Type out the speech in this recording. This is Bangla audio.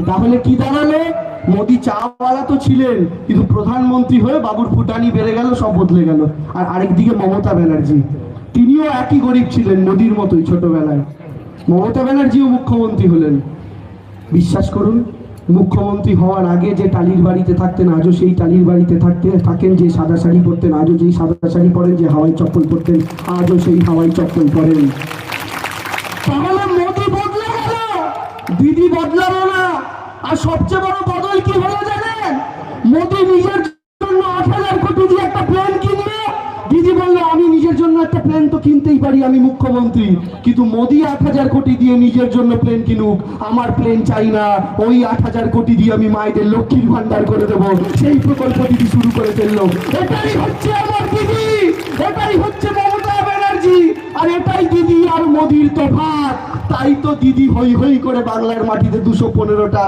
তাহলে কি দাঁড়ালো? মোদি চাওয়ালা তো ছিলেন, কিন্তু প্রধানমন্ত্রী হয়ে বাবুর ফুটানি বেড়ে গেল, সব বদলে গেল। আর আরেকদিকে মমতা ব্যানার্জি, তিনিও একই গরিব ছিলেন, মোদির মতোই ছোটবেলায়। মমতা ব্যানার্জিও মুখ্যমন্ত্রী হলেন। বিশ্বাস করুন, মুখ্যমন্ত্রী হওয়ার আগে যে টালির বাড়িতে থাকতেন আজও সেই টালির বাড়িতে থাকেন, যে সাদা শাড়ি পরতেন আজও যেই সাদা শাড়ি পরেন, যে হাওয়াই চপ্পল পরতেন আজও সেই হাওয়াই চপ্পল পরেন। তাহলে মোদি বদলে গেল, দিদি বদলালো না। আর সবচেয়ে বড় বদল কি হলো জানেন? মোদি নিজের জন্য 8,000 কোটি দিয়ে একটা প্লেন কিনবে। দিদি বললো আমি নিজের জন্য একটা প্লেন তো কিনতেই পারি, আমি মুখ্যমন্ত্রী। কিন্তু মোদি 8,000 কোটি দিয়ে নিজের জন্য প্লেন কিনুক, আমার প্লেন চাই না। ওই 8,000 কোটি দিয়ে আমি মায়েদের লক্ষ্মীর ভান্ডার করে দেবো, সেই প্রকল্প দিদি শুরু করে ফেললো। এটাই হচ্ছে আমার দিদি, এটাই হচ্ছে মমতা ব্যানার্জি, আর এটাই দিদি আর মোদির তফাৎ। তাই তো দিদি হই হই করে বাংলার মাটিতে 215টা